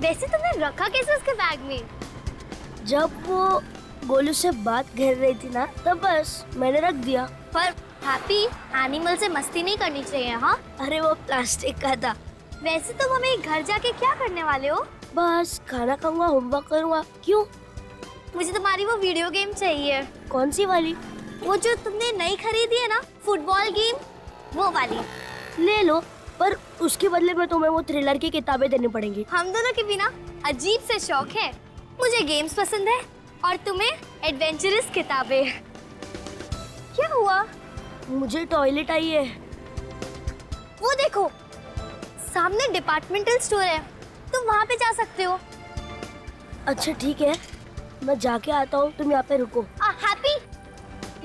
वैसे तुमने रखा कैसे उसके बैग में? जब वो गोलू से बात कर रही थी ना, तब बस मैंने रख दिया। पर हैप्पी, एनिमल से मस्ती नहीं करनी चाहिए। हाँ, अरे वो प्लास्टिक का था। वैसे तुम हमें घर जाके क्या करने वाले हो? बस खाना खाऊंगा, होमवर्क करूंगा। क्यों? मुझे तुम्हारी वो वीडियो गेम चाहिए। कौन सी वाली? वो जो तुमने नई खरीदी है ना, फुटबॉल गेम, वो वाली। ले लो, पर उसके बदले में तुम्हें वो थ्रिलर की किताबें देनी पड़ेंगी। हम दोनों के बिना अजीब से शौक है। मुझे गेम्स पसंद है और तुम्हें एडवेंचरस किताबें। क्या हुआ? मुझे टॉयलेट आई है। वो देखो, सामने डिपार्टमेंटल स्टोर है, तुम वहाँ पे जा सकते हो। अच्छा ठीक है, मैं जाके आता हूँ, तुम यहाँ पे रुको। हैप्पी,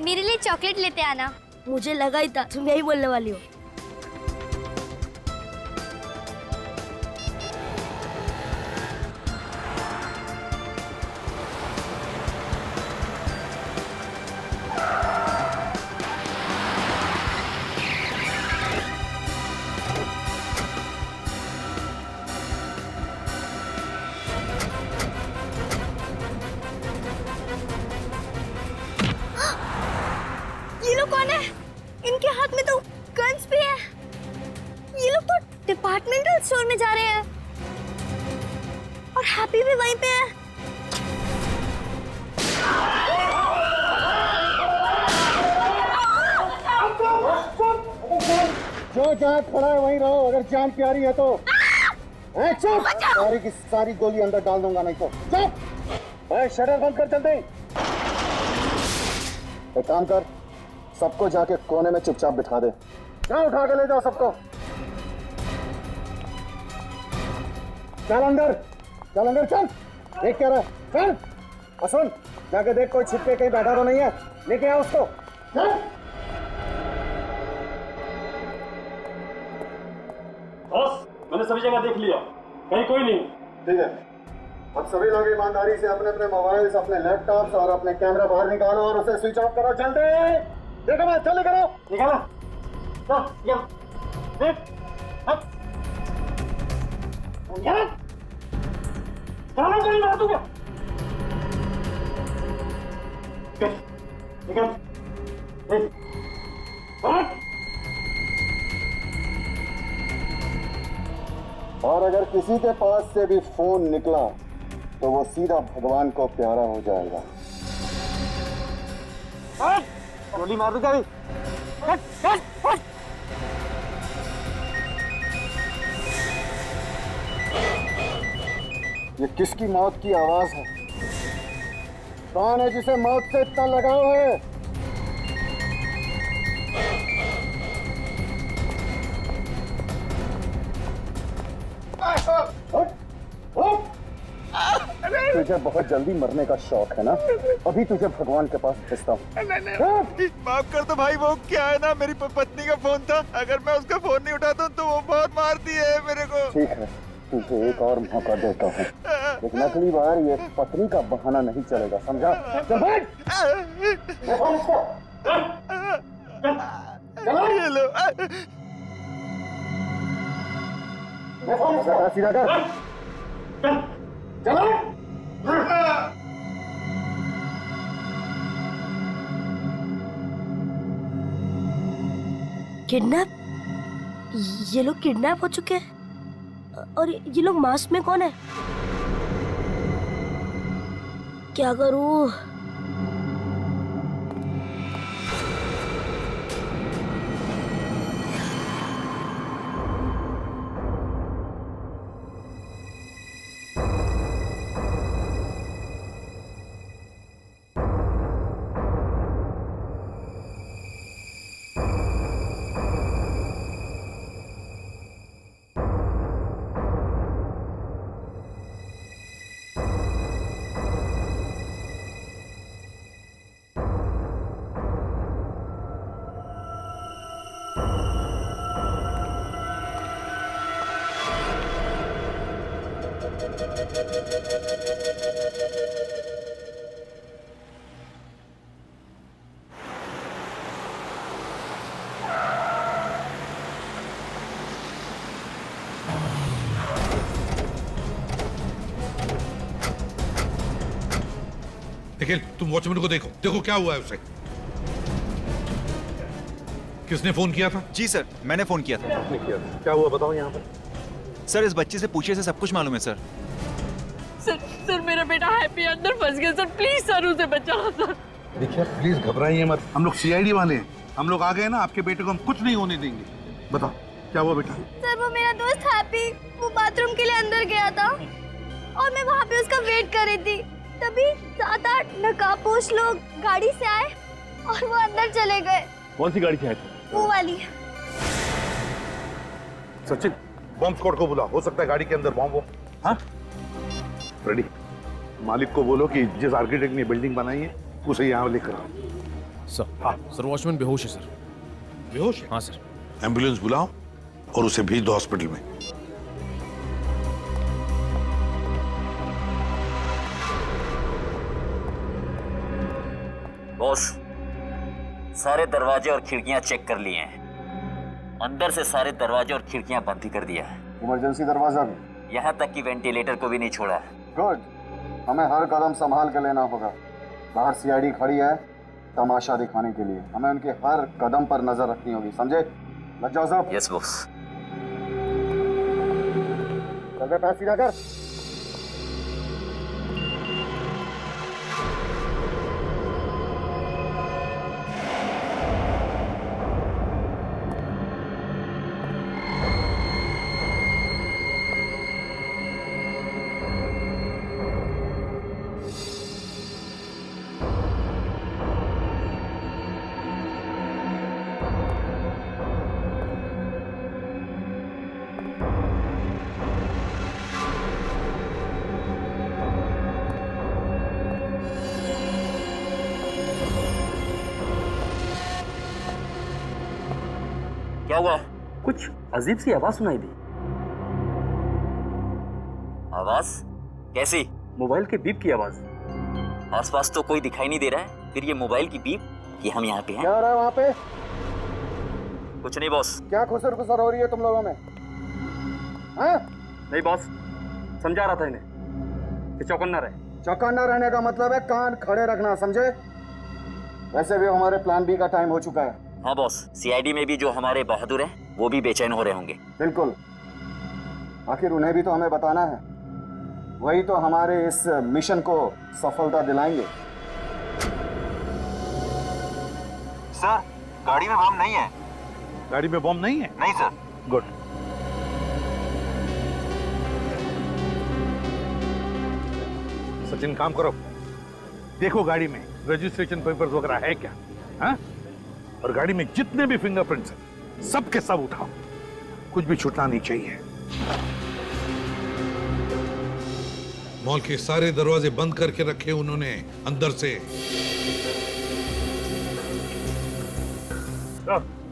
मेरे लिए चॉकलेट लेते आना। मुझे लगा ही था तुम यही बोलने वाली हो। ये लोग कौन है? इनके हाथ में तो गन्स भी है। ये लोग तो डिपार्टमेंटल स्टोर में जा रहे हैं और हैप्पी भी वहीं पे है। जो जहाँ खड़ा है वहीं रहो, अगर जान प्यारी है तो। चुप! सारी की सारी गोली अंदर डाल दूंगा, नहीं तो चुप! शटर बंद कर, चलते। एक काम कर, सबको जाके कोने में चुपचाप बिठा दे। जा, उठा के ले जाओ सबको। चल अंदर, चल अंदर, चल। देख क्या रहा है, चल। और सुन, जाके देख कोई छिप के कहीं बैठा तो नहीं है, लेके आओ उसको। चल। बॉस, मैंने सभी जगह देख लिया, कहीं कोई नहीं। ठीक है, अब सभी लोग ईमानदारी से अपने अपने मोबाइल्स, अपने लैपटॉप्स और अपने कैमरा बाहर निकालो और उसे स्विच ऑफ करो। जल्दी देखो, मैं जल्दी करो। निकाला, देख, चलो कहीं मार दूंगा। निकल, और अगर किसी के पास से भी फोन निकला तो वो सीधा भगवान को प्यारा हो जाएगा। गोली मार दूंगा भी। ये किसकी मौत की आवाज है? कौन है जिसे मौत से इतना लगाव है? तुझे बहुत जल्दी मरने का शौक है ना? अभी तुझे भगवान के पास भेजता हूँ। माफ कर दो भाई, वो क्या है ना, मेरी पत्नी का फोन था, अगर मैं उसका फोन नहीं उठाता हूँ तो वो बहुत मारती है मेरे को। ठीक है, तुझे एक और मौका देता हूँ, लेकिन अगली बार ये पत्नी का बहाना नहीं चलेगा, समझा? चल बैठ। ये लो। सीधा कर। चलो। किडनैप? ये लोग किडनैप हो चुके हैं। और ये लोग मास्क में कौन है? क्या करूं? निखिल, तुम वॉचमैन को देखो, देखो क्या हुआ है उसे। किसने फोन किया था? जी सर, मैंने फोन किया था। क्या हुआ बताओ यहाँ पर। सर इस बच्चे से पूछिए, से सब कुछ मालूम है सर। सर मेरा बेटा हैप्पी अंदर फंस गया सर, प्लीज सर उसे बचाओ सर। देखिए प्लीज घबराइए मत, हम लोग सीआईडी वाले हैं, हम लोग आ गए ना, आपके बेटे को हम कुछ नहीं होने देंगे। बताओ क्या हुआ बेटा? सर वो मेरा दोस्त हैप्पी, वो बाथरूम के लिए अंदर गया था और मैं वहाँ पे उसका वेट कर रही थी। तभी 7-8 नकाबपोश लोग गाड़ी से आए और वो अंदर चले गए। कौन सी गाड़ी से आए थे? वो वाली। सचिन, बॉम्ब स्क्वाड को बुला, हो सकता है गाड़ी के अंदर बॉम्ब हो। हाँ रेडी, मालिक को बोलो कि जिस आर्किटेक्ट ने बिल्डिंग बनाई है उसे यहाँ लेकर आओ। सर, हाँ सर वॉचमैन बेहोश है सर। बेहोश है? हाँ सर। एम्बुलेंस बुलाओ और उसे भेज दो हॉस्पिटल में। बॉस, सारे दरवाजे और खिड़कियां चेक कर लिए हैं। अंदर से सारे दरवाजे और खिड़कियां बंद ही कर दिया है। इमरजेंसी दरवाजा भी? यहाँ तक कि वेंटिलेटर को भी नहीं छोड़ा। गुड, हमें हर कदम संभाल के लेना होगा। बाहर सीआईडी खड़ी है तमाशा दिखाने के लिए, हमें उनके हर कदम पर नजर रखनी होगी, समझे? लग जाओ साहब। Yes boss. पैर सीधा कर। क्या हुआ? कुछ अजीब सी आवाज सुनाई दी। आवाज कैसी? मोबाइल के बीप की आवाज। आसपास तो कोई दिखाई नहीं दे रहा है, फिर ये मोबाइल की बीप कि हम यहाँ पे हैं। क्या हो रहा है वहाँ पे? कुछ नहीं बॉस। क्या खुसर खुसर हो रही है तुम लोगों में? हाँ? नहीं बॉस, समझा रहा था इन्हें कि चौकन्ना रहे। चौकन्ना रहने का मतलब है कान खड़े रखना, समझे? वैसे भी हमारे प्लान बी का टाइम हो चुका है। हाँ बॉस, सीआईडी में भी जो हमारे बहादुर हैं वो भी बेचैन हो रहे होंगे। बिल्कुल, आखिर उन्हें भी तो हमें बताना है, वही तो हमारे इस मिशन को सफलता दिलाएंगे। सर गाड़ी में बम नहीं है। गाड़ी में बॉम्ब नहीं है? नहीं सर। गुड। सचिन काम करो, देखो गाड़ी में रजिस्ट्रेशन पेपर्स वगैरह है क्या? हाँ? और गाड़ी में जितने भी फिंगरप्रिंट्स हैं सब के सब उठाओ, कुछ भी छूटना नहीं चाहिए। मॉल के सारे दरवाजे बंद करके रखे उन्होंने अंदर से।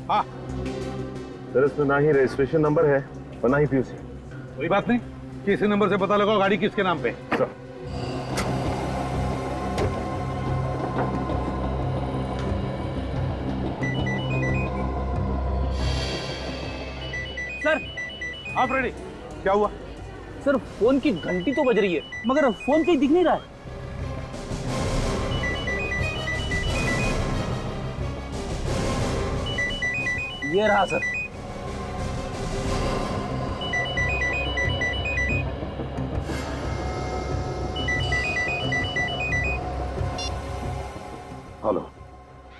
हाँ सर इसमें ना ही रजिस्ट्रेशन नंबर है और ना ही पीयूसी। कोई बात नहीं, किसी नंबर से पता लगाओ गाड़ी किसके नाम पे है। सर सर आप रेडी? क्या हुआ? सर फोन की घंटी तो बज रही है मगर फोन कहीं दिख नहीं रहा है। ये रहा सर। हेलो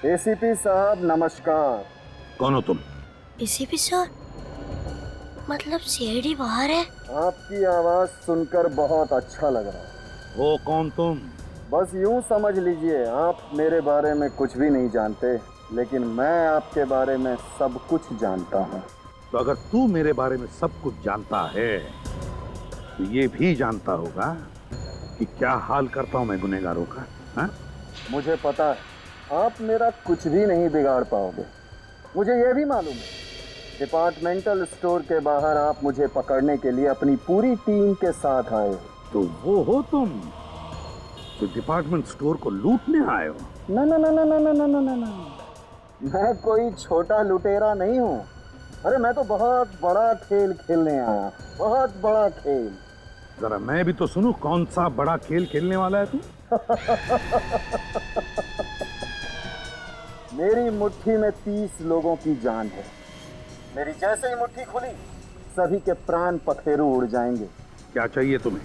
एसीपी साहब नमस्कार। कौन हो तुम? एसीपी सर, मतलब सीआईडी बाहर है? आपकी आवाज सुनकर बहुत अच्छा लग रहा है। वो कौन तुम? बस यूं समझ लीजिए आप मेरे बारे में कुछ भी नहीं जानते, लेकिन मैं आपके बारे में सब कुछ जानता हूँ। तो अगर तू मेरे बारे में सब कुछ जानता है तो ये भी जानता होगा कि क्या हाल करता हूं मैं गुनहगारों का। हाँ? मुझे पता है आप मेरा कुछ भी नहीं बिगाड़ पाओगे। मुझे ये भी मालूम है डिपार्टमेंटल स्टोर के बाहर आप मुझे पकड़ने के लिए अपनी पूरी टीम के साथ आए हो। तो वो हो तुम जो डिपार्टमेंट स्टोर को लूटने आए हो? ना ना ना ना ना ना ना ना ना, मैं कोई छोटा लुटेरा नहीं हूँ। अरे मैं तो बहुत बड़ा खेल खेलने आया, बहुत बड़ा खेल। जरा मैं भी तो सुनूं, कौन सा बड़ा खेल खेलने वाला है तू? मेरी मुट्ठी में 30 लोगों की जान है। मेरी जैसे ही मुट्ठी खुली, सभी के प्राण पखेरु उड़ जाएंगे। क्या चाहिए तुम्हें?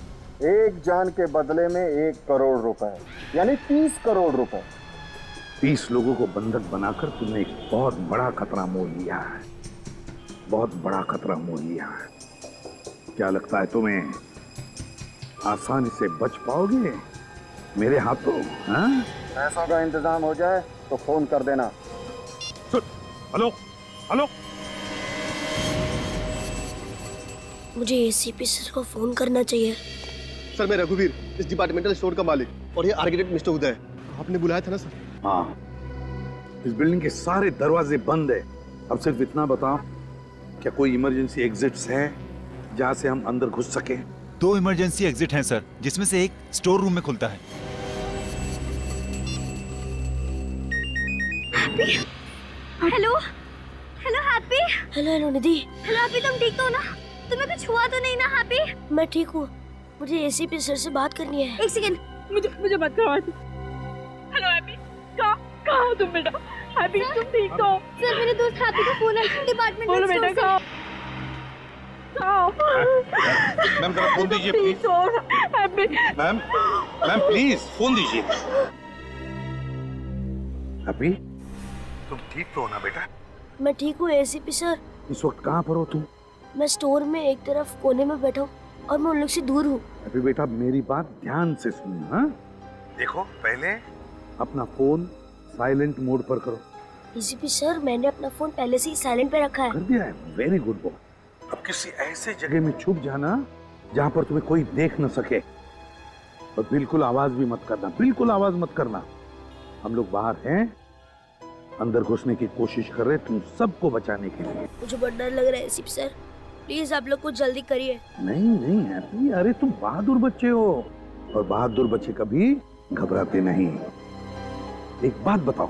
एक जान के बदले में 1 करोड़ रुपए, यानी 30 करोड़ रुपए। 30 लोगों को बंधक बनाकर तुमने एक बहुत बड़ा खतरा मोल लिया है, बहुत बड़ा खतरा मोल लिया है। क्या लगता है तुम्हें आसानी से बच पाओगे मेरे हाथों? हाँ? पैसों का इंतजाम हो जाए तो फोन कर देना। सुन, हेलो हेलो, मुझे एसीपी सर को फोन करना चाहिए। सर मैं रघुवीर, इस डिपार्टमेंटल स्टोर का मालिक, और ये आर्किटेक्ट मिस्टर उदय। आपने बुलाया था ना सर? हाँ, इस बिल्डिंग के सारे दरवाजे बंद है। अब सिर्फ इतना बताओ, क्या कोई इमरजेंसी एग्जिट्स है जहाँ से हम अंदर घुस सके? 2 इमरजेंसी एग्जिट हैं सर, जिसमें से एक स्टोर रूम में खुलता है। Hello hello Happy. Hello hello Nidhi. Hello Happy, तुम ठीक हो ना? तुम्हें कुछ हुआ तो नहीं ना हैप्पी? मैं ठीक हूँ, मुझे एसीपी सर से बात करनी है। एक सेकंड, मुझे मत करो आंटी। हेलो हैप्पी, कहाँ हो तुम बेटा? हैप्पी तुम ठीक हो? सर मेरे दोस्त हैप्पी का फोन है डिपार्टमेंट बोलो में। बेटा, कहाँ? मैम जरा फोन दीजिए please. Happy ma'am please phone दीजिए। हैप्पी, तुम ठीक तो हो ना बेटा? मैं ठीक हूँ एसीपी सर। इस वक्त कहाँ पर हो तुम? मैं स्टोर में एक तरफ कोने में बैठा हूँ और मैं उन लोग से दूर हूँ। हैप्पी बेटा, मेरी बात ध्यान से सुन। हाँ, देखो पहले अपना फोन साइलेंट मोड पर करो। एसीपी सर, मैंने अपना फोन पहले से ही साइलेंट पे रखा है। कर दिया है? Very good boy. अब किसी ऐसे जगह में छुप जाना जहाँ पर तुम्हें कोई देख न सके, और बिल्कुल आवाज भी मत करना, बिल्कुल आवाज मत करना। हम लोग बाहर हैं, अंदर घुसने की कोशिश कर रहे तुम सबको बचाने के लिए। मुझे बहुत डर लग रहा है एसीपी सर, प्लीज आप लोग कुछ जल्दी करिए। नहीं हैप्पी, अरे तुम बहादुर बच्चे हो, और बहादुर बच्चे कभी घबराते नहीं। एक बात बताओ,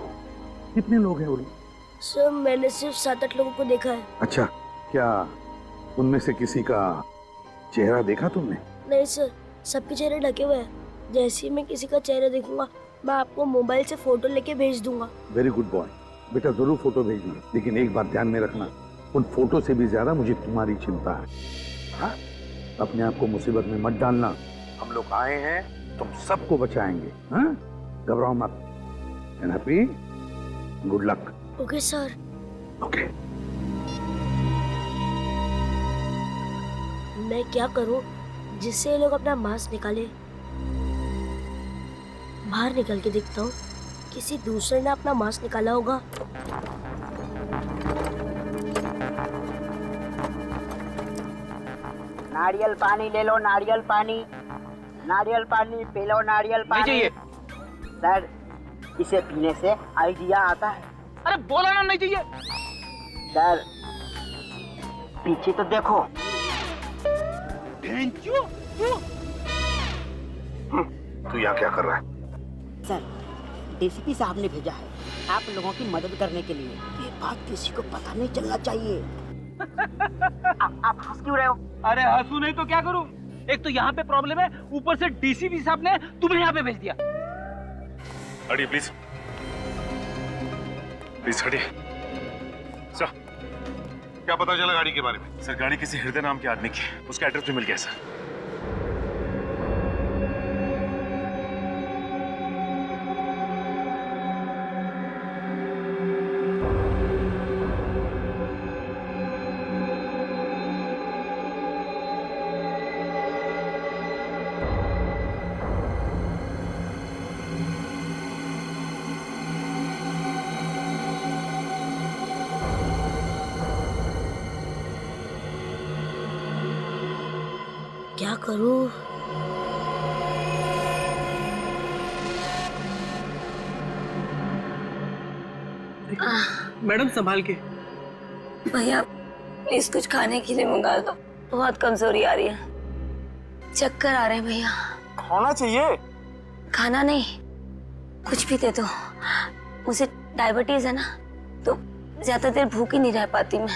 कितने लोग हैं वो लोग? सर मैंने सिर्फ 7-8 लोगों को देखा है। अच्छा, क्या उनमें से किसी का चेहरा देखा तुमने? नहीं सर, सबके चेहरे ढके हुए हैं। जैसे ही मैं किसी का चेहरा देखूंगा, मैं आपको मोबाइल से फोटो लेके भेज दूंगा। वेरी गुड बॉय बेटा, जरूर फोटो भेजना, लेकिन एक बात ध्यान में रखना, उन फोटो से भी ज्यादा मुझे तुम्हारी चिंता है। हाँ? अपने आप को मुसीबत में मत डालना। हम लोग आए हैं, तुम सबको बचाएंगे। हाँ? घबराओ मत। And happy, good luck. Okay sir. Okay. मैं क्या करूं जिससे ये लोग अपना मास्क निकाले? बाहर निकल के देखता हूँ, किसी दूसरे ने अपना मास्क निकाला होगा। नारियल पानी ले लो, नारियल पानी, नारियल पानी पी लो, नारियल पानी। नहीं चाहिए सर, इसे पीने से आइडिया आता है। अरे बोला ना नहीं चाहिए। सर पीछे तो देखो। तू यहाँ क्या कर रहा है? सर डीसीपी साहब ने भेजा है आप लोगों की मदद करने के लिए। ये बात किसी को पता नहीं चलना चाहिए। आप हंस क्यों रहे हो? अरे हंसू नहीं तो क्या करूं? एक तो यहाँ पे प्रॉब्लम है, ऊपर से डीसीपी साहब ने तुम्हें यहाँ पे भेज दिया। हटिए प्लीज, प्लीज हटिए। सर, क्या पता चला गाड़ी के बारे में? सर गाड़ी किसी हृदय नाम के आदमी की है, उसका एड्रेस भी मिल गया सर। क्या करूं? मैडम संभाल के। भैया प्लीज कुछ खाने के लिए मंगा दो, बहुत कमजोरी आ रही है, चक्कर आ रहे हैं भैया। खाना चाहिए? खाना नहीं, कुछ भी दे दो, मुझे डायबिटीज है ना, तो ज्यादा देर भूख ही नहीं रह पाती मैं।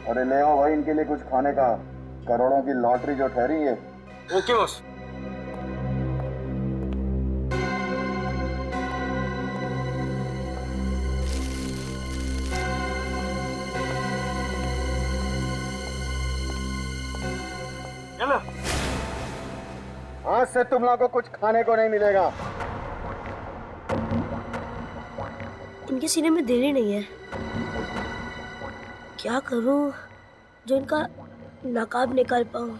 अरे ले आओ भाई इनके लिए कुछ खाने का, करोड़ों की लॉटरी जो ठहरी है। Okay boss. से तुम लोगों को कुछ खाने को नहीं मिलेगा। इनके सीने में दिल ही नहीं है। क्या करूं जो इनका नकाब निकाल पाऊं।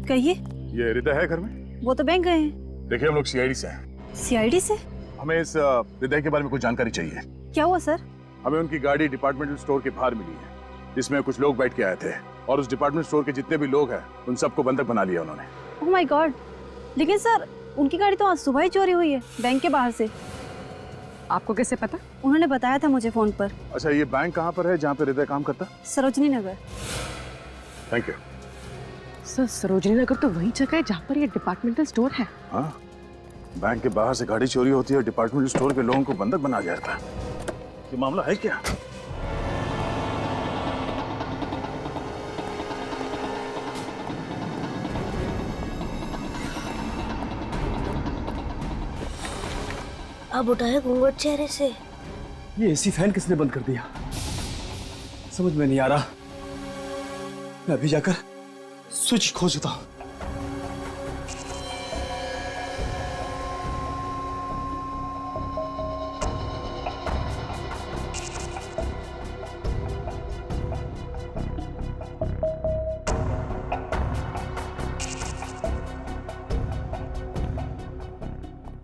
कहिए। ये हृदय है घर में? वो तो बैंक गए हैं। देखिए हम लोग सीआईडी से हैं। सीआईडी से? हमें इस हृदय के बारे में कुछ जानकारी चाहिए। क्या हुआ सर? हमें उनकी गाड़ी डिपार्टमेंटल स्टोर के बाहर मिली है, जिसमें कुछ लोग बैठ के आए थे और उस डिपार्टमेंट स्टोर के जितने भी लोग हैं उन सबको बंधक बना लिया उन्होंने। Oh my God. लेकिन सर उनकी गाड़ी तो आज सुबह ही चोरी हुई है बैंक के बाहर से। आपको कैसे पता? उन्होंने बताया था मुझे फोन पर। अच्छा, ये बैंक कहाँ पर है जहाँ पे हृदय काम करता? Sarojini Nagar. Thank you sir. Sarojini Nagar तो वही जगह है जहाँ पर ये डिपार्टमेंटल स्टोर है। हाँ, बैंक के बाहर से गाड़ी चोरी होती है, डिपार्टमेंटल स्टोर के लोगों को बंधक बना जाता है। ये मामला है क्या? अब उठाए घूंघट चेहरे से। ये एसी फैन किसने बंद कर दिया? समझ में नहीं आ रहा। मैं अभी जाकर स्विच खोजता हूं।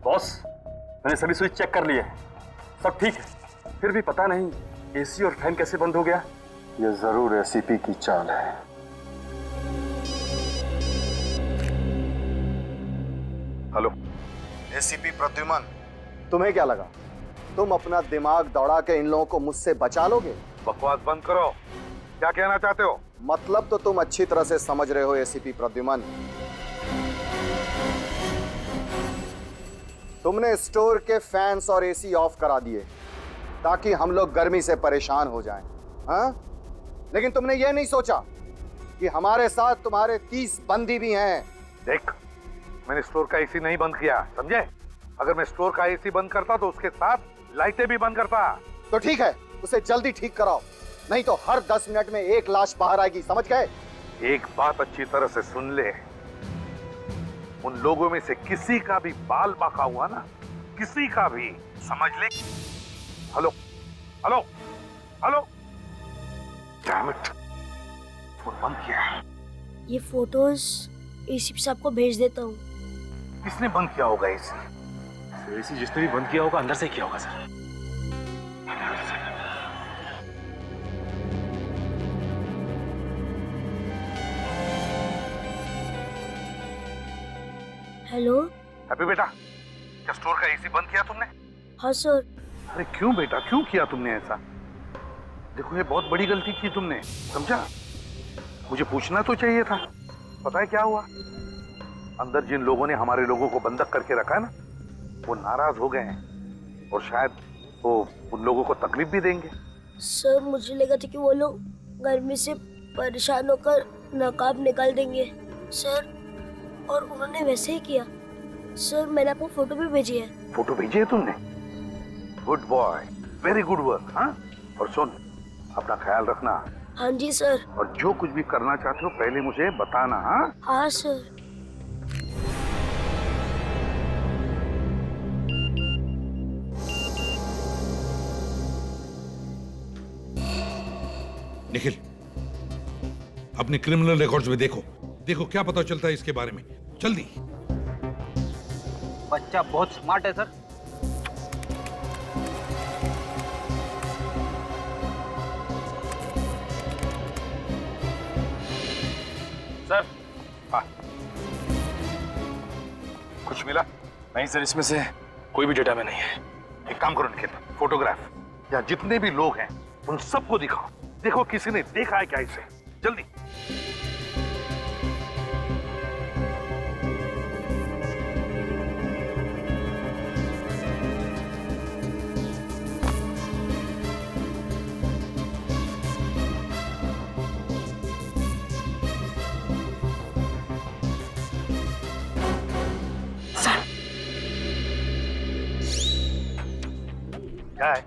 बॉस, मैंने सभी स्विच चेक कर लिए, सब ठीक है। फिर भी पता नहीं एसी और फैन कैसे बंद हो गया। ये जरूर एसीपी की चाल है। हेलो, एसीपी प्रद्युमन, तुम्हें क्या लगा तुम अपना दिमाग दौड़ा के इन लोगों को मुझसे बचा लोगे? बकवास बंद करो। क्या कहना चाहते हो? मतलब तो तुम अच्छी तरह से समझ रहे हो एसीपी प्रद्युमन। तुमने स्टोर के फैंस और एसी ऑफ करा दिए ताकि हम लोग गर्मी से परेशान हो जाएं, हाँ? लेकिन तुमने ये नहीं सोचा कि हमारे साथ तुम्हारे 30 बंदी भी हैं। देख, मैंने स्टोर का एसी नहीं बंद किया, समझे? अगर मैं स्टोर का एसी बंद करता तो उसके साथ लाइटें भी बंद करता। तो ठीक है, उसे जल्दी ठीक कराओ, नहीं तो हर 10 मिनट में एक लाश बाहर आएगी, समझ गए? एक बात अच्छी तरह से सुन ले, उन लोगों में से किसी का भी बाल बाका हुआ ना, किसी का भी, समझ ले। Hello hello hello, damn it, phone बंद किया। ये फोटोज एसीपी साहब को भेज देता हूँ। किसने बंद किया होगा एसी? एसी जिसने भी बंद किया होगा अंदर से किया होगा सर। हेलो। हैप्पी बेटा, क्या स्टोर का एसी बंद किया तुमने? हाँ सर। अरे क्यों बेटा, क्यों किया तुमने ऐसा? देखो, ये बहुत बड़ी गलती की तुमने, समझा? मुझे पूछना तो चाहिए था। पता है क्या हुआ? अंदर जिन लोगों ने हमारे लोगों को बंधक करके रखा है ना, वो नाराज हो गए हैं और शायद वो उन लोगों को तकलीफ भी देंगे। सर, मुझे लगा था कि वो लोग गर्मी से परेशान होकर नकाब निकाल देंगे सर, और उन्होंने वैसे ही किया। सर, मैंने आपको फोटो भी भेजी है। फोटो भेजी है तुमने? Good boy, very good work. हाँ, और सुन, अपना ख्याल रखना। हाँ जी सर। और जो कुछ भी करना चाहते हो पहले मुझे बताना। हाँ हाँ सर। निखिल, अपने क्रिमिनल रिकॉर्ड्स में देखो, देखो क्या पता चलता है इसके बारे में, जल्दी। बच्चा बहुत स्मार्ट है सर। सर, हाँ, कुछ मिला? नहीं सर, इसमें से कोई भी डेटा में नहीं है। एक काम करो निखिल, फोटोग्राफ या जितने भी लोग हैं उन सबको दिखाओ। देखो किसी ने देखा है क्या इसे, जल्दी। हाय।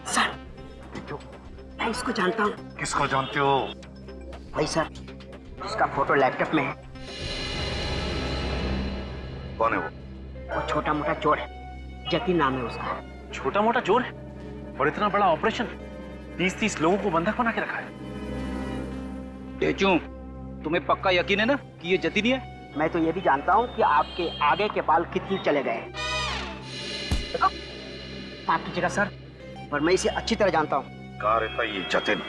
सर मैं इसको जानता हूँ। किसको जानते हो? भाई सर उसका फोटो लैपटॉप में है। कौन है वो? वो छोटा मोटा चोर है, जतिन नाम है उसका। छोटा मोटा चोर है और इतना बड़ा ऑपरेशन, 30-30 लोगों को बंधक बना के रखा है। तेजू, तुम्हें पक्का यकीन है ना कि ये जतिन ही है? मैं तो ये भी जानता हूँ कि आपके आगे के बाल कितने चले गए। माफ कीजिएगा सर, पर मैं इसे अच्छी तरह जानता हूँ। कहाँ रहता है ये जतिन?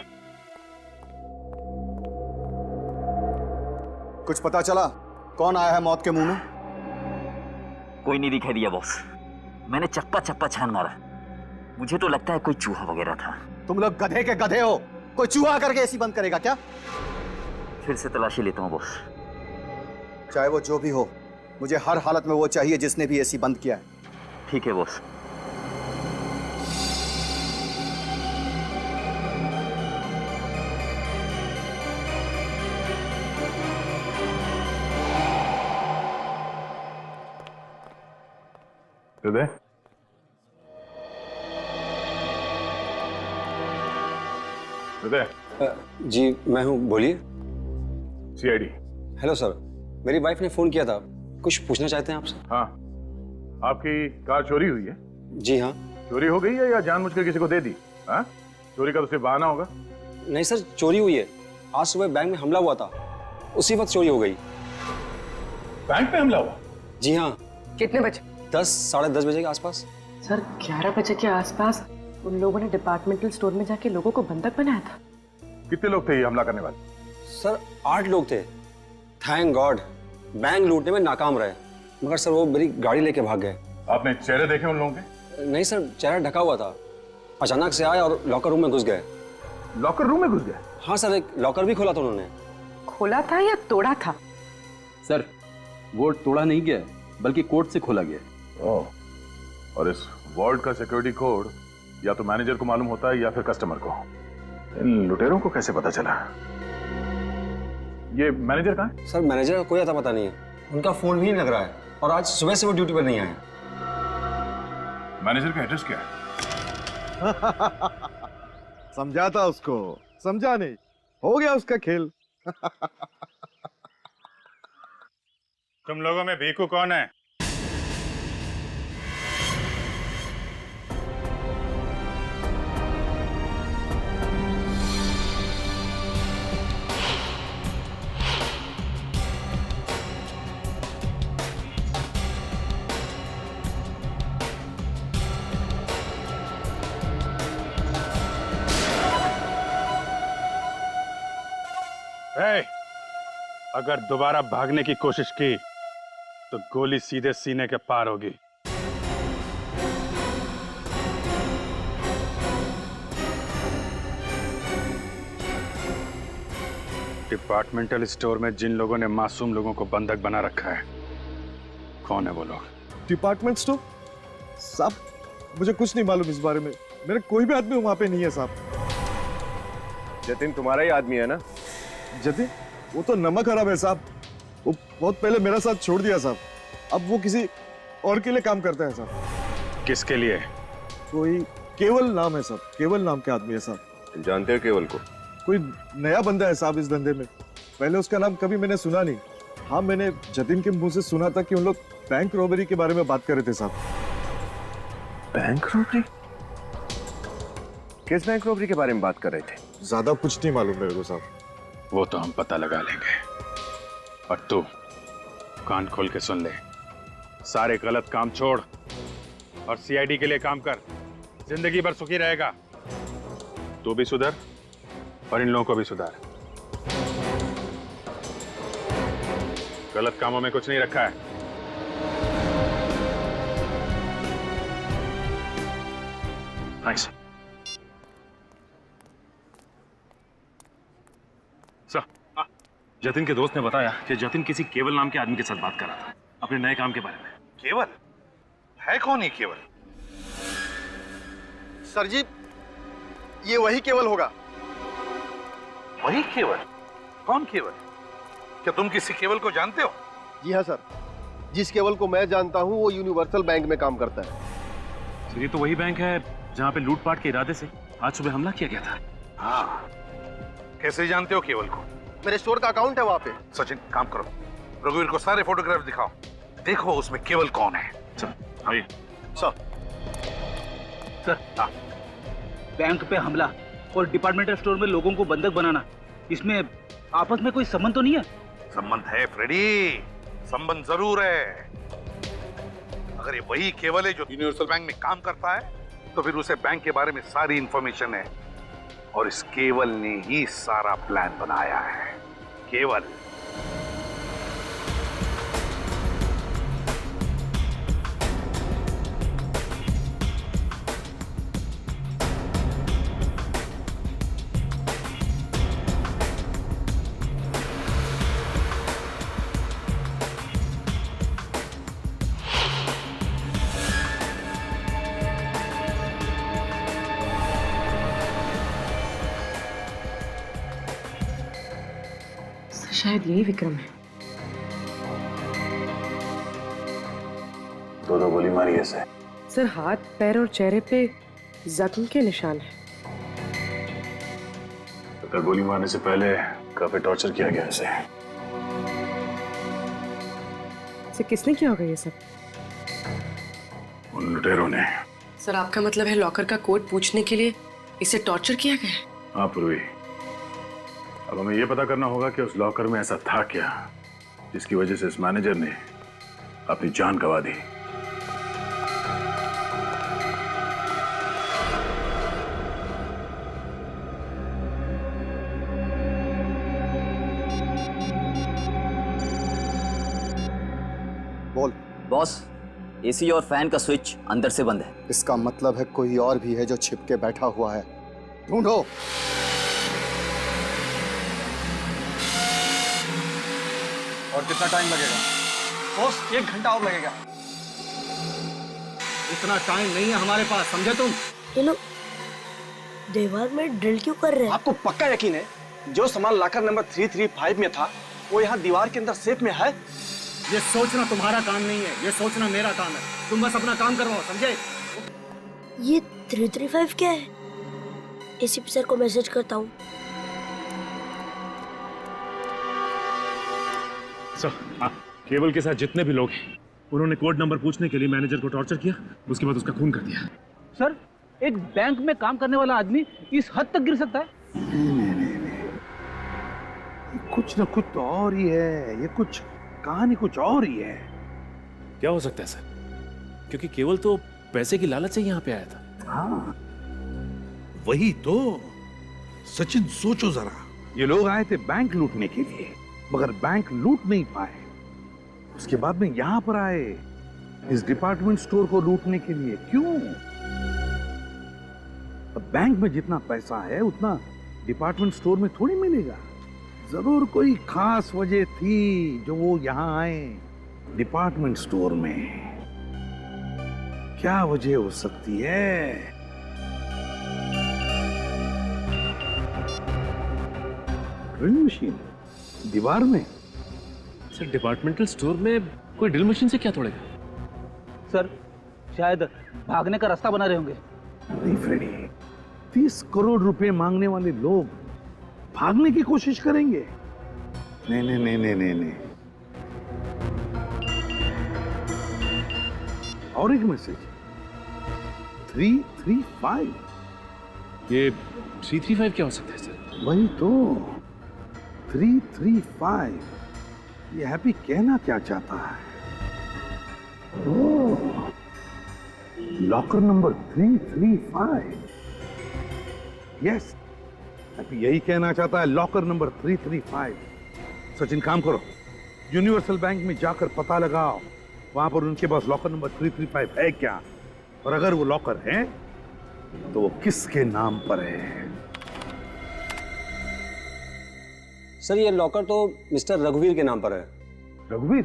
कुछ पता चला कौन आया है मौत के मुंह में? कोई नहीं दिखाई दिया बॉस। मैंने चप्पा चप्पा छान मारा, मुझे तो लगता है कोई चूहा वगैरह था। तुम लोग गधे के गधे हो, कोई चूहा करके एसी बंद करेगा क्या? फिर से तलाशी लेता हूँ बॉस। चाहे वो जो भी हो, मुझे हर हालत में वो चाहिए जिसने भी एसी बंद किया है। ठीक है बॉस। हृदय, हृदय। जी मैं हूँ, बोलिए। सीआईडी। हेलो सर, मेरी वाइफ ने फोन किया था, कुछ पूछना चाहते हैं आपसे। हाँ, आपकी कार चोरी हुई है? जी हाँ। चोरी हो गई है या जानबूझकर किसी को दे दी? हाँ, चोरी का तो सिर्फ बहाना होगा। नहीं सर, चोरी हुई है। आज सुबह बैंक में हमला हुआ था, उसी वक्त चोरी हो गई। बैंक में हमला हुआ? जी हाँ। कितने बजे? 10 साढ़े 10 बजे के आसपास। सर 11 बजे के आसपास उन लोगों ने डिपार्टमेंटल स्टोर में जाके लोगों को बंधक बनाया था। कितने लोग थे ये हमला करने वाले? सर 8 लोग थे। थैंक गॉड बैंक लूटने में नाकाम रहे, मगर सर वो मेरी गाड़ी लेके भाग गए। आपने चेहरे देखे उन लोगों के? नहीं सर, चेहरा ढका हुआ था। अचानक से आए और लॉकर रूम में घुस गए। लॉकर रूम में घुस गए? हाँ सर, एक लॉकर भी खोला था उन्होंने। खोला था या तोड़ा था? सर वो तोड़ा नहीं गया, बल्कि कोड से खोला गया। ओह, और इस वॉल्ट का सिक्योरिटी कोड या तो मैनेजर को मालूम होता है या फिर कस्टमर को। इन लुटेरों को कैसे पता चला? ये मैनेजर कहाँ है? सर मैनेजर का कोई आता पता नहीं है, उनका फोन भी नहीं लग रहा है और आज सुबह से वो ड्यूटी पर नहीं आए। मैनेजर का एड्रेस क्या है? समझाता उसको, समझा नहीं, हो गया उसका खेल। तुम लोगों में भीखू कौन है? अगर दोबारा भागने की कोशिश की तो गोली सीधे सीने के पार होगी। डिपार्टमेंटल स्टोर में जिन लोगों ने मासूम लोगों को बंधक बना रखा है, कौन है वो लोग? Department store? साहब मुझे कुछ नहीं मालूम इस बारे में, मेरा कोई भी आदमी वहां पे नहीं है साहब। जतिन तुम्हारा ही आदमी है ना? जतिन? वो तो नमक हराम है साहब, वो बहुत पहले मेरा साथ छोड़ दिया साहब, अब वो किसी और के लिए काम करता है साहब। किसके लिए? कोई केवल नाम है साहब, केवल नाम के आदमी है साहब। जानते हो केवल को? कोई नया बंदा है साहब इस धंधे में, पहले उसका नाम कभी मैंने सुना नहीं। हाँ मैंने जतिन के मुंह से सुना था कि उन लोग बैंक रॉबरी के बारे में बात कर रहे थे साहब। Bank robbery? किस बैंक रॉबरी के बारे में बात कर रहे थे? ज्यादा कुछ नहीं मालूम मेरे को साहब। वो तो हम पता लगा लेंगे, और तू कान खोल के सुन ले, सारे गलत काम छोड़ और सीआईडी के लिए काम कर, जिंदगी भर सुखी रहेगा। तू भी सुधर और इन लोगों को भी सुधार। गलत कामों में कुछ नहीं रखा है। नाइस। जतिन के दोस्त ने बताया कि जतिन किसी केवल नाम के आदमी के साथ बात कर रहा था अपने नए काम के बारे में। केवल? है कौन है केवल? सर जी ये वही केवल होगा। वही केवल? कौन केवल? क्या तुम किसी केवल को जानते हो? जी हाँ सर, जिस केवल को मैं जानता हूँ वो यूनिवर्सल बैंक में काम करता है। सर ये तो वही बैंक है जहाँ पे लूटपाट के इरादे से आज सुबह हमला किया गया था। हाँ, कैसे जानते हो केवल को? मेरे स्टोर का अकाउंट है वहाँ पे। सचिन काम करो, रघुवीर को सारे फोटोग्राफ दिखाओ, देखो उसमें केवल कौन है। सर आइए। सर हाँ। बैंक पे हमला और डिपार्टमेंटल स्टोर में लोगों को बंधक बनाना, इसमें आपस में कोई संबंध तो नहीं है? संबंध है फ्रेडी, संबंध जरूर है। अगर ये वही केवल है जो यूनिवर्सल बैंक में काम करता है तो फिर उसे बैंक के बारे में सारी इंफॉर्मेशन है और इस केवल ने ही सारा प्लान बनाया है। केवल शायद यही विक्रम है। दो गोली मारी ऐसे। सर हाथ, पैर और चेहरे पे जख्म के निशान है। तो गोली मारने से पहले काफी टॉर्चर किया गया इसे। किसने किया होगा ये सब? उन लुटेरों ने। सर आपका मतलब है लॉकर का कोड पूछने के लिए इसे टॉर्चर किया गया? हाँ पूर्वी, अब हमें यह पता करना होगा कि उस लॉकर में ऐसा था क्या जिसकी वजह से इस मैनेजर ने अपनी जान गंवा दी। बोल। बॉस, एसी और फैन का स्विच अंदर से बंद है। इसका मतलब है कोई और भी है जो छिप के बैठा हुआ है। ढूंढो। और कितना टाइम लगेगा? बॉस 1 घंटा और लगेगा। इतना टाइम नहीं है हमारे पास, समझे तुम? ये लोग दीवार में ड्रिल क्यों कर रहे हैं? आपको पक्का यकीन है जो सामान लॉकर नंबर 335 में था वो यहाँ दीवार के अंदर सेफ में है? ये सोचना तुम्हारा काम नहीं है, ये सोचना मेरा काम है। तुम बस अपना काम करवाओ, समझे? ये 335 क्या है? एसीपी सर को मैसेज करता हूँ। सर, केवल के साथ जितने भी लोग हैं उन्होंने कोड नंबर पूछने के लिए मैनेजर को टॉर्चर किया, उसके बाद उसका खून कर दिया। सर, एक बैंक में काम करने वाला आदमी इस हद तक गिर सकता है? कुछ न कुछ तो और ही है, ये कुछ कहानी कुछ और ही है। क्या हो सकता है सर? क्योंकि केवल तो पैसे की लालच से यहाँ पे आया था। हाँ, वही तो। सचिन सोचो जरा, ये लोग आए थे बैंक लूटने के लिए, मगर बैंक लूट नहीं पाए। उसके बाद में यहां पर आए इस डिपार्टमेंट स्टोर को लूटने के लिए। क्यों? अब बैंक में जितना पैसा है उतना डिपार्टमेंट स्टोर में थोड़ी मिलेगा। जरूर कोई खास वजह थी जो वो यहां आए डिपार्टमेंट स्टोर में। क्या वजह हो सकती है? ड्रिल मशीन दीवार में? सर डिपार्टमेंटल स्टोर में कोई ड्रिल मशीन से क्या तोड़ेगा? सर शायद भागने का रास्ता बना रहे होंगे। नहीं फ्रेडी, 30 करोड़ रुपए मांगने वाले लोग भागने की कोशिश करेंगे? नहीं नहीं नहीं नहीं नहीं नहीं। और एक मैसेज 335। ये 335 क्या हो सकता है सर? वही तो 335। ये हैप्पी कहना क्या चाहता है? ओह, लॉकर नंबर 335। यस, हैप्पी यही कहना चाहता है, लॉकर नंबर 335। सचिन काम करो, यूनिवर्सल बैंक में जाकर पता लगाओ वहां पर उनके पास लॉकर नंबर 335 है क्या, और अगर वो लॉकर है तो वो किसके नाम पर है। सर ये लॉकर तो मिस्टर रघुवीर के नाम पर है। रघुवीर?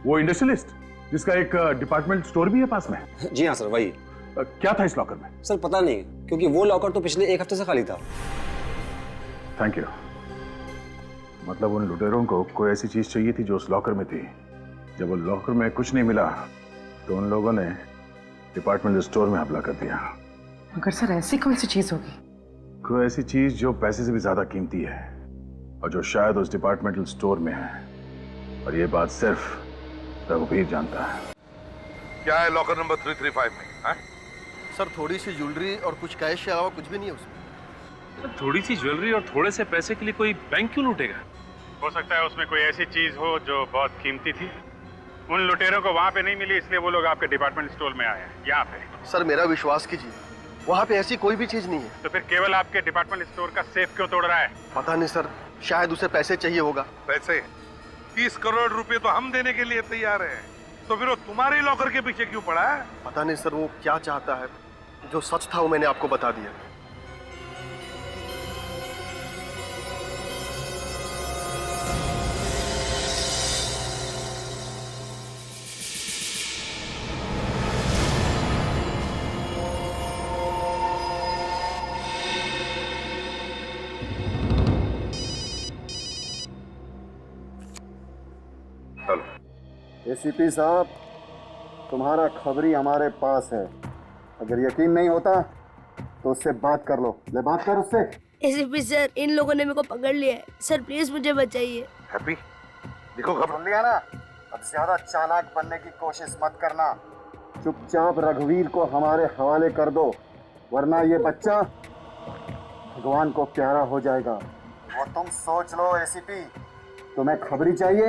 वो इंडस्ट्रियलिस्ट जिसका एक डिपार्टमेंट स्टोर भी है पास में? जी हाँ सर, वही। क्या था इस लॉकर में? सर पता नहीं, क्योंकि वो लॉकर तो पिछले 1 हफ्ते से खाली था। Thank you. मतलब उन लुटेरों को कोई ऐसी चीज चाहिए थी जो उस लॉकर में थी, जब वो लॉकर में कुछ नहीं मिला तो उन लोगों ने डिपार्टमेंटल स्टोर में हमला कर दिया। मगर सर ऐसी कौन सी चीज होगी? कोई ऐसी चीज जो पैसे से भी ज्यादा कीमती है और जो शायद उस डिपार्टमेंटल स्टोर में है, और ये बात सिर्फ रघुवीर जानता है। क्या है लॉकर नंबर 335 में? है? सर थोड़ी सी ज्वेलरी और कुछ कैश के अलावा कुछ भी नहीं है उसमें। थोड़ी सी ज्वेलरी और थोड़े से पैसे के लिए कोई बैंक क्यों लूटेगा? हो सकता है उसमें कोई ऐसी चीज हो जो बहुत कीमती थी। उन लुटेरों को वहां पे नहीं मिली, इसलिए वो लोग आपके डिपार्टमेंट स्टोर में आए हैं यहाँ पे। सर मेरा विश्वास कीजिए, वहाँ पे ऐसी कोई भी चीज नहीं है। तो फिर केवल आपके डिपार्टमेंट स्टोर का सेफ क्यों तोड़ रहा है? पता नहीं सर, शायद उसे पैसे चाहिए होगा। पैसे? 30 करोड़ रुपए तो हम देने के लिए तैयार हैं, तो फिर वो तुम्हारे लॉकर के पीछे क्यों पड़ा है? पता नहीं सर वो क्या चाहता है। जो सच था वो मैंने आपको बता दिया। एसीपी साहब, तुम्हारा खबरी हमारे पास है। अगर यकीन नहीं होता तो उससे बात कर लो। ले बात कर उससे। एसीपी सर, इन लोगों ने मेरे को पकड़ लिया है। सर प्लीज मुझे बचाइए। हैप्पी, देखो खबर सुन लिया ना? अब ज्यादा चालाक बनने की कोशिश मत करना। चुपचाप रघुवीर को हमारे हवाले कर दो, वरना ये बच्चा भगवान को प्यारा हो जाएगा। वो तुम सोच लो एसीपी, तुम्हें खबरी चाहिए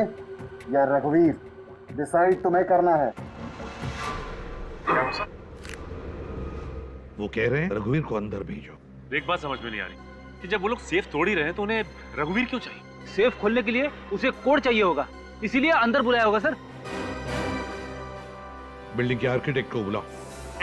या रघुवीर? डिसाइड तुम्हें करना है। वो कह रहे हैं रघुवीर को अंदर भेजो। एक बात समझ में नहीं आ रही कि जब वो लोग सेफ तोड़ ही रहे हैं तो उन्हें रघुवीर क्यों चाहिए? सेफ खोलने के लिए उसे कोड चाहिए होगा, इसीलिए अंदर बुलाया होगा सर। बिल्डिंग के आर्किटेक्ट को बुलाओ।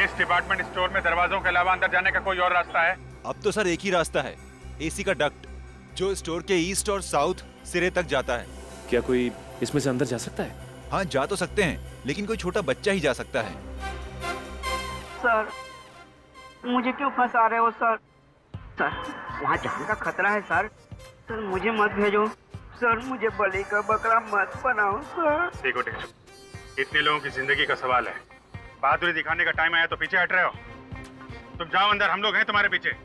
इस डिपार्टमेंट स्टोर में दरवाजों के अलावा अंदर जाने का कोई और रास्ता है? अब तो सर एक ही रास्ता है, एसी का डक्ट, जो स्टोर के ईस्ट और साउथ सिरे तक जाता है। क्या कोई इसमें से अंदर जा सकता है? हाँ जा तो सकते हैं, लेकिन कोई छोटा बच्चा ही जा सकता है। सर मुझे क्यों फंसा रहे हो सर? सर वहाँ जाने का खतरा है सर। सर मुझे मत भेजो सर, मुझे बलि का बकरा मत बनाओ सर। देखो इतने लोगों की जिंदगी का सवाल है। बहादुरी दिखाने का टाइम आया तो पीछे हट रहे हो। तुम जाओ अंदर, हम लोग हैं तुम्हारे पीछे।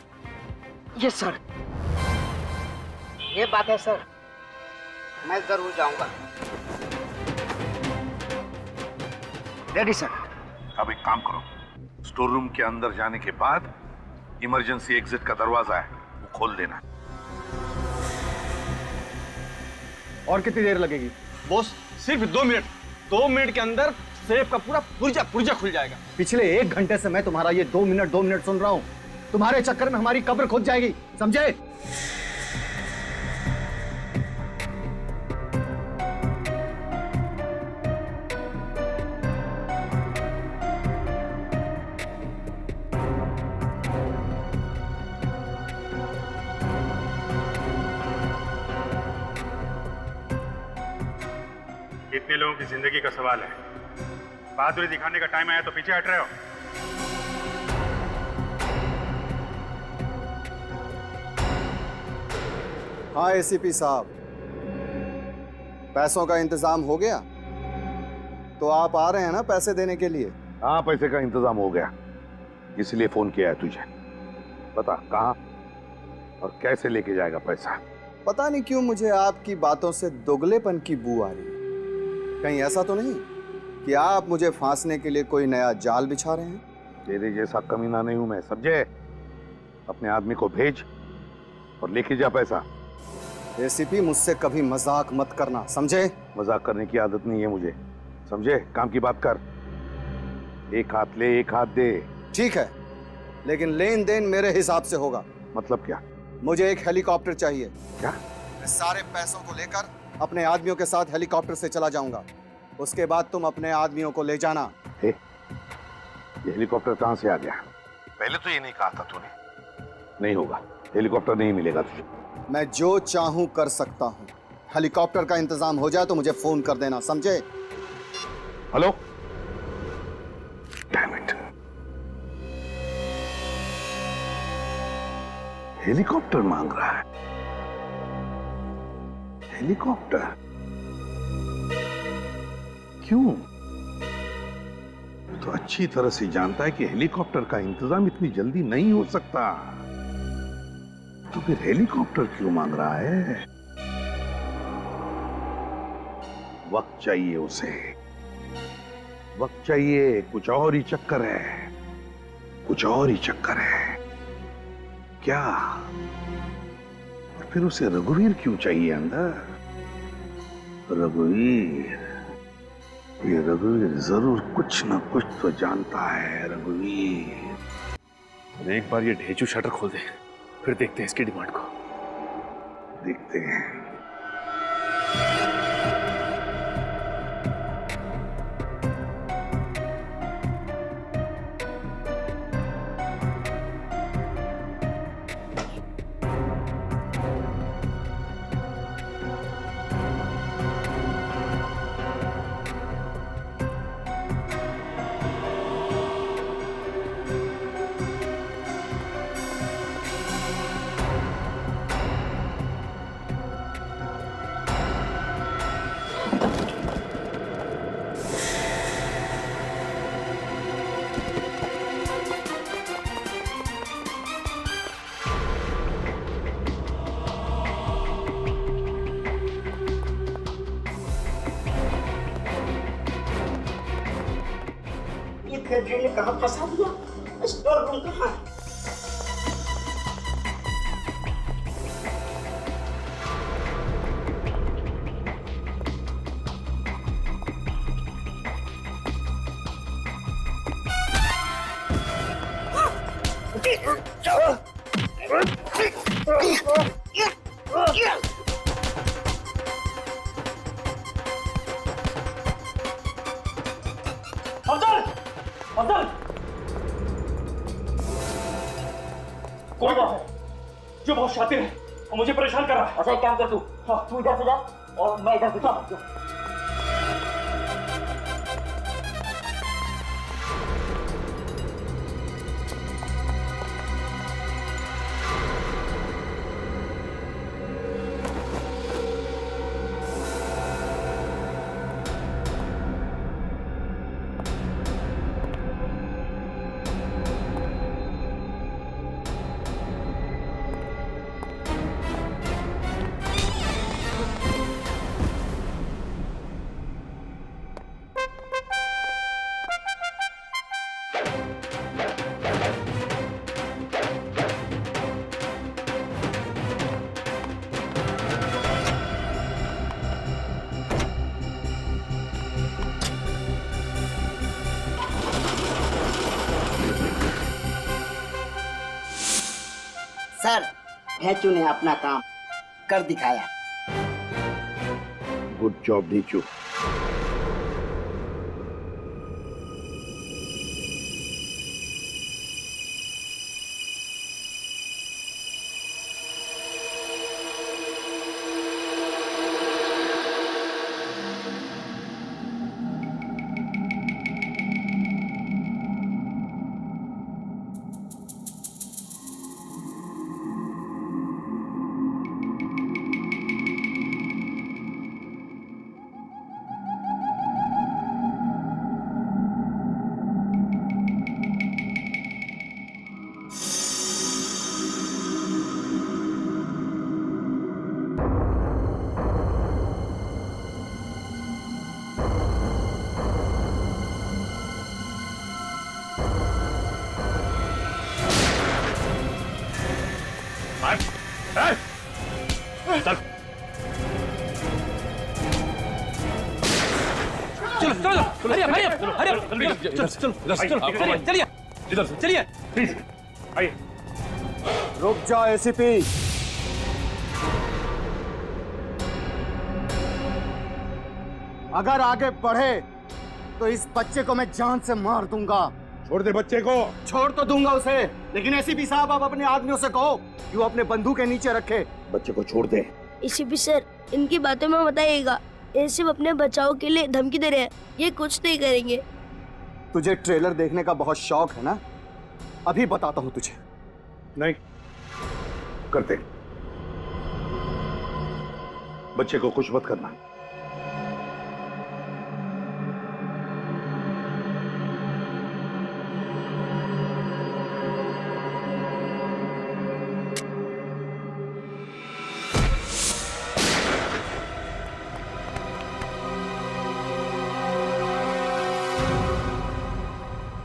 Yes sir. ये बात है सर, मैं जरूर जाऊंगा। Ready sir. अब एक काम करो, स्टोर रूम के अंदर जाने के बाद इमरजेंसी एग्जिट का दरवाजा है वो खोल देना। और कितनी देर लगेगी? बॉस सिर्फ 2 मिनट। 2 मिनट के अंदर सेफ का पूरा पुर्जा खुल जाएगा। पिछले 1 घंटे से मैं तुम्हारा ये 2 मिनट सुन रहा हूँ। तुम्हारे चक्कर में हमारी कब्र खुद जाएगी, समझे? इतने लोगों की जिंदगी का सवाल है। बहादुरी दिखाने का टाइम आया तो पीछे हट रहे हो। हाँ एसीपी साहब, पैसों का इंतजाम हो गया? तो आप आ रहे हैं ना पैसे देने के लिए? हाँ पैसे का इंतजाम हो गया, इसलिए फोन किया है तुझे। बता कहाँ और कैसे लेके जाएगा पैसा? पता नहीं क्यों मुझे आपकी बातों से दोगलेपन की बू आ रही है। कहीं ऐसा तो नहीं कि आप मुझे फांसने के लिए कोई नया जाल बिछा रहे हैं? तेरे जैसा कमीना नहीं हूं मैं, समझे? अपने आदमी को भेज और लेके जा पैसा। एसीपी मुझसे कभी मजाक मत करना, समझे? मजाक करने की आदत नहीं है मुझे, समझे? काम की बात कर। एक हाथ ले एक हाथ दे। ठीक है, लेकिन लेन देन मेरे हिसाब से होगा। मतलब क्या? मुझे एक हेलीकॉप्टर चाहिए। क्या? मैं सारे पैसों को लेकर अपने आदमियों के साथ हेलीकॉप्टर से चला जाऊंगा। उसके बाद तुम अपने आदमियों को ले जाना। ये हेलीकॉप्टर कहां से आ गया? पहले तो ये नहीं कहा था तूने। नहीं होगा, हेलीकॉप्टर नहीं मिलेगा तुझे। मैं जो चाहूं कर सकता हूं। हेलीकॉप्टर का इंतजाम हो जाए तो मुझे फोन कर देना, समझे? हेलो? डैम इट, हेलीकॉप्टर मांग रहा है। हेलीकॉप्टर क्यों? तो अच्छी तरह से जानता है कि हेलीकॉप्टर का इंतजाम इतनी जल्दी नहीं हो सकता, तो फिर हेलीकॉप्टर क्यों मांग रहा है? वक्त चाहिए उसे, वक्त चाहिए। कुछ और ही चक्कर है, कुछ और ही चक्कर है। क्या? और फिर उसे रघुवीर क्यों चाहिए अंदर? रघुवीर, ये रघुवीर जरूर कुछ न कुछ तो जानता है। रघुवीर, एक बार ये ढेचू शटर खोल दे, फिर देखते हैं इसकी डिमांड को। देखते हैं। ने कहाँ फंसा दिया? स्टोर रूम कहाँ है? अफजल! अफजल! कौन है जो बहुत शातिर है और मुझे परेशान कर रहा है? अच्छा एक काम कर, तू इधर से जा और मैं इधर से जा। सर, ढेचू ने अपना काम कर दिखाया। गुड जॉब ढेचू। चलिए प्लीज आइए। रुक जा एसीपी। अगर आगे बढ़े तो इस बच्चे को मैं जान से मार दूंगा। छोड़ दे बच्चे को। छोड़ तो दूंगा उसे, लेकिन एसीपी साहब आप अपने आदमियों से कहो कि वो अपने बंदूक के नीचे रखे। बच्चे को छोड़ दे। एसीपी सर, इनकी बातों में बताइएगा, ये सिर्फ अपने बचाव के लिए धमकी दे रहे हैं, ये कुछ नहीं करेंगे। तुझे ट्रेलर देखने का बहुत शौक है ना? अभी बताता हूँ तुझे। नहीं करते। बच्चे को कुछ मत करना।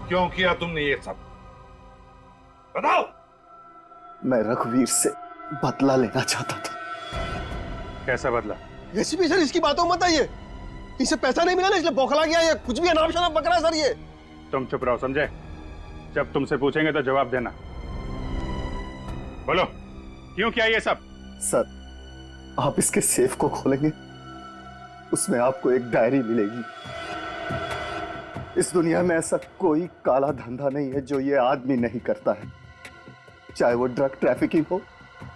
क्यों किया तुमने ये सब? बताओ। मैं रघुवीर से बदला लेना चाहता था। कैसा बदला? एसीपी सर, इसकी बातों मत आइए। इसे पैसा नहीं मिला ना, इसलिए बौखला गया, ये कुछ भी अनाप शनाप बक रहा है सर। ये तुम चुप रहो, समझे? जब तुमसे पूछेंगे तो जवाब देना। बोलो, क्यों किया ये सब? सर, आप इसके सेफ को खोलेंगे, उसमें आपको एक डायरी मिलेगी। इस दुनिया में ऐसा कोई काला धंधा नहीं है जो ये आदमी नहीं करता है, चाहे वो ड्रग ट्रैफिकिंग हो,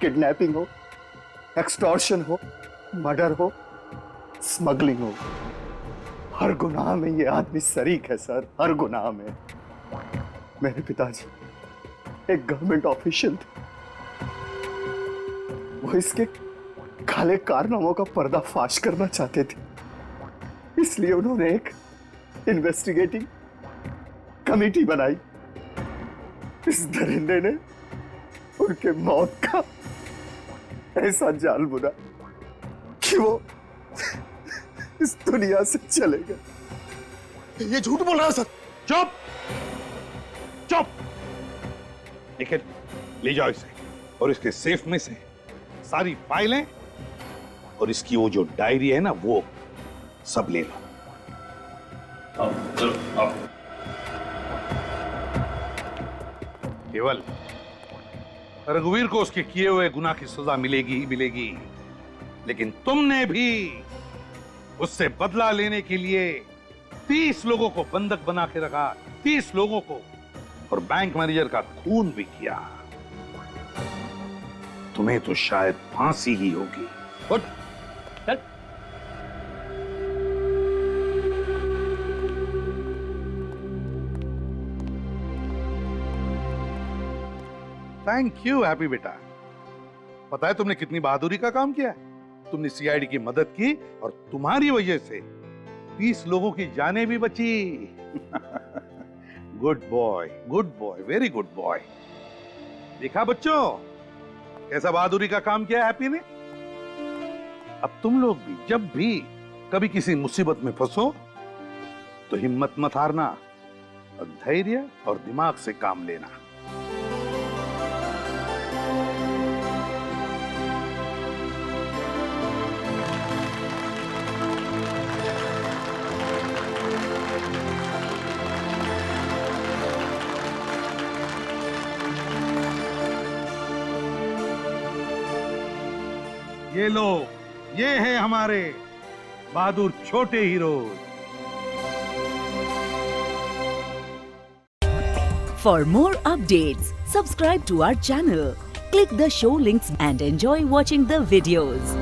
किडनैपिंग हो, एक्सटॉर्शन हो, मर्डर हो, स्मगलिंग हो। हर गुनाह में ये आदमी शरीक है सर, हर गुनाह में। मेरे पिताजी एक गवर्नमेंट ऑफिशियल थे, वो इसके काले कारनामों का पर्दाफाश करना चाहते थे, इसलिए उन्होंने एक इन्वेस्टिगेटिंग कमेटी बनाई। इस दरिंदे ने उनके मौत का ऐसा जाल बुना कि वो इस दुनिया से चले गए। ये झूठ बोल रहा है सर। चुप चुप। लेकिन ले जाओ इसे और इसके सेफ में से सारी फाइलें और इसकी वो जो डायरी है ना, वो सब ले लो। केवल रघुवीर को उसके किए हुए गुनाह की सजा मिलेगी ही मिलेगी, लेकिन तुमने भी उससे बदला लेने के लिए 30 लोगों को बंधक बना के रखा, 30 लोगों को, और बैंक मैनेजर का खून भी किया। तुम्हें तो शायद फांसी ही होगी। उठ, चल। थैंक यू हैप्पी बेटा। पता है तुमने कितनी बहादुरी का काम किया है? तुमने सीआईडी की मदद की और तुम्हारी वजह से 30 लोगों की जानें भी बची। Good boy, very good boy. देखा बच्चों, कैसा बहादुरी का काम किया हैप्पी ने? अब तुम लोग भी जब भी कभी किसी मुसीबत में फंसो तो हिम्मत मत हारना और धैर्य और दिमाग से काम लेना। ये लो, ये है हमारे बहादुर छोटे heroes. For more updates, subscribe to our channel, click the show links and enjoy watching the videos.